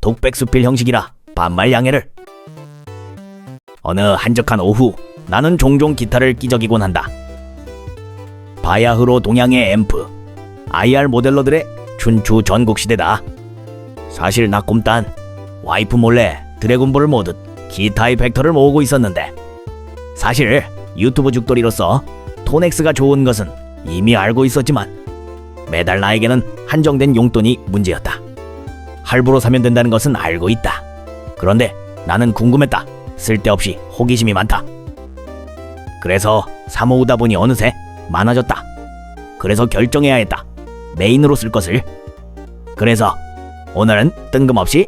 독백수필 형식이라 반말 양해를. 어느 한적한 오후 나는 종종 기타를 끼적이곤 한다. 바야흐로 동양의 앰프, IR 모델러들의 춘추 전국시대다. 사실 나 꼼딴 와이프 몰래 드래곤볼을 모듯 기타의 벡터를 모으고 있었는데, 사실 유튜브 죽돌이로서 토넥스가 좋은 것은 이미 알고 있었지만 매달 나에게는 한정된 용돈이 문제였다. 할부로 사면 된다는 것은 알고 있다. 그런데 나는 궁금했다. 쓸데없이 호기심이 많다. 그래서 사모으다 보니 어느새 많아졌다. 그래서 결정해야 했다. 메인으로 쓸 것을. 그래서 오늘은 뜬금없이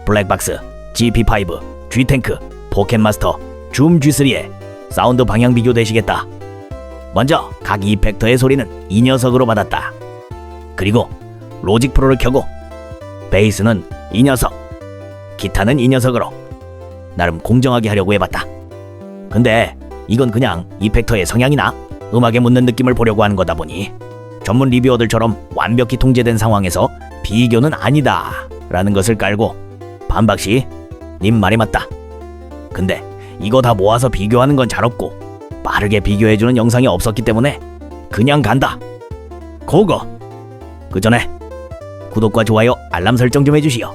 블랙박스, GP5, G탱크, 포켓마스터, 줌 G3의 사운드 방향 비교 되시겠다. 먼저 각 이펙터의 소리는 이 녀석으로 받았다. 그리고 로직 프로를 켜고 베이스는 이 녀석, 기타는 이 녀석으로 나름 공정하게 하려고 해봤다. 근데 이건 그냥 이펙터의 성향이나 음악에 묻는 느낌을 보려고 하는 거다 보니 전문 리뷰어들처럼 완벽히 통제된 상황에서 비교는 아니다 라는 것을 깔고 반박시 님 말이 맞다. 근데 이거 다 모아서 비교하는 건 잘 없고 빠르게 비교해주는 영상이 없었기 때문에 그냥 간다. 고고! 그 전에 구독과 좋아요, 알람 설정 좀 해주시오.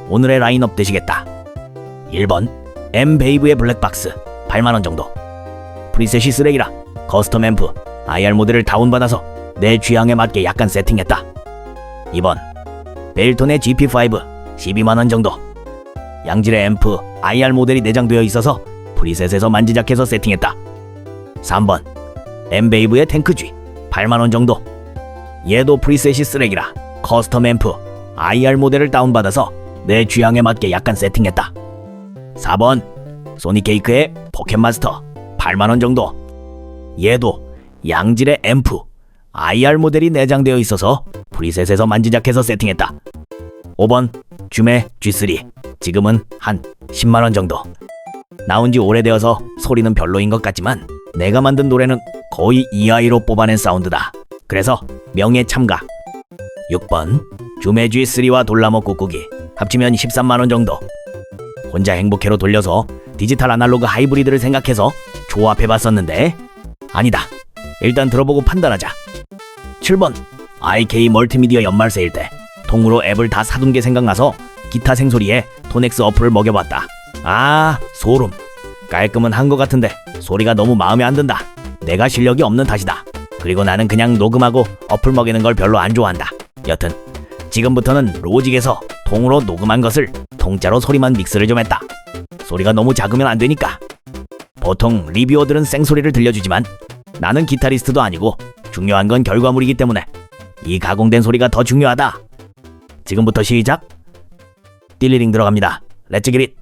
오늘의 라인업 되시겠다. 1번 엠베이브의 블랙박스 8만원 정도. 프리셋이 쓰레기라 커스텀 앰프 IR 모델을 다운받아서 내 취향에 맞게 약간 세팅했다. 2번 벨톤의 GP5 12만원 정도. 양질의 앰프 IR 모델이 내장되어 있어서 프리셋에서 만지작해서 세팅했다. 3번 엠베이브의 탱크 G 8만원 정도. 얘도 프리셋이 쓰레기라 커스텀 앰프 IR 모델을 다운받아서 내 취향에 맞게 약간 세팅했다. 4번 소니케이크의 포켓마스터 8만원 정도. 얘도 양질의 앰프 IR 모델이 내장되어 있어서 프리셋에서 만지작해서 세팅했다. 5번 줌의 G3 지금은 한 10만원 정도. 나온지 오래되어서 소리는 별로인 것 같지만 내가 만든 노래는 거의 EI로 뽑아낸 사운드다. 그래서 명예 참가. 6번 줌의 G3와 돌나무 꾹꾹이 합치면 13만원 정도. 혼자 행복해로 돌려서 디지털 아날로그 하이브리드를 생각해서 조합해봤었는데 아니다. 일단 들어보고 판단하자. 7번 IK 멀티미디어 연말 세일 때 통으로 앱을 다 사둔 게 생각나서 기타 생소리에 토넥스 어플을 먹여봤다. 아, 소름. 깔끔은 한 것 같은데 소리가 너무 마음에 안 든다. 내가 실력이 없는 탓이다. 그리고 나는 그냥 녹음하고 어플 먹이는 걸 별로 안 좋아한다. 여튼 지금부터는 로직에서 통으로 녹음한 것을 통짜로 소리만 믹스를 좀 했다. 소리가 너무 작으면 안 되니까. 보통 리뷰어들은 생소리를 들려주지만 나는 기타리스트도 아니고 중요한 건 결과물이기 때문에 이 가공된 소리가 더 중요하다. 지금부터 시작. 딜리링 들어갑니다. 렛츠 기릿.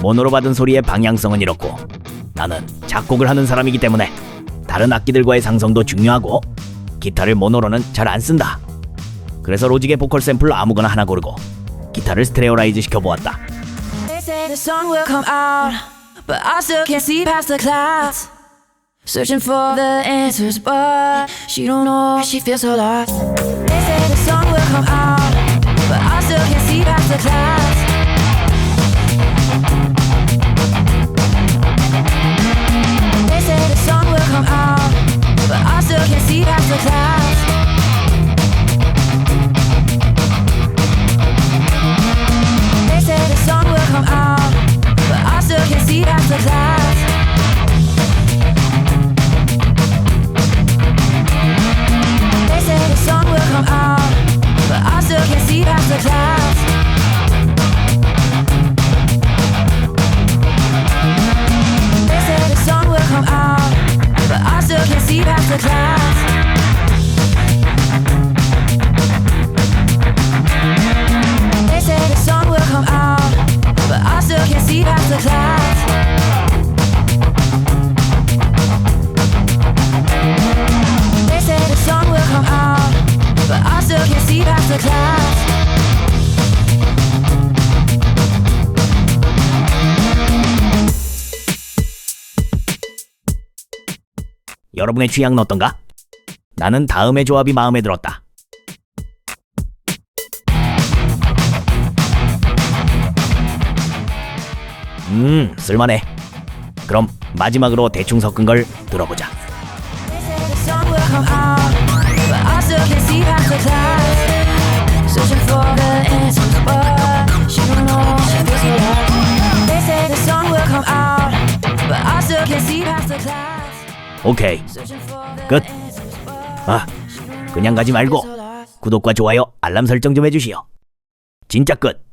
모노로 받은 소리의 방향성은 이렇고, 나는 작곡을 하는 사람이기 때문에 다른 악기들과의 상성도 중요하고 기타를 모노로는 잘 안 쓴다. 그래서 로직의 보컬 샘플 아무거나 하나 고르고 기타를 스테레오라이즈 시켜보았다. They say the sun will come out, but I still can't see past the clouds. Searching for the answers, but she don't know, she feels so lost. They say the sun will come out, but I still can't see past the clouds. They say the sun will come out, but I still can't see past the clouds. They say the sun will come out, but I still can't see past the clouds. They say the sun will come out, but I still can't see past the clouds. They say the sun will come out, but I still can't see past the clouds. They say the sun will come out, but I still can't see past the clouds. They say the sun will come out, but I still can't see past the clouds. 여러분의 취향은 어떤가? 나는 다음의 조합이 마음에 들었다. 쓸만해. 그럼 마지막으로 대충 섞은 걸 들어보자. They say the sun will come out, but I still can't see past the clouds. Searching for the answers, but she don't know, she feels so lost. They say the sun will come out, but I still can't see past the clouds. 오케이. Searching for the 끝. answers, but 아, she don't know, 그냥 가지 she 말고 feels so lost. 구독과 좋아요, 알람 설정 좀 해주시오. 진짜 끝.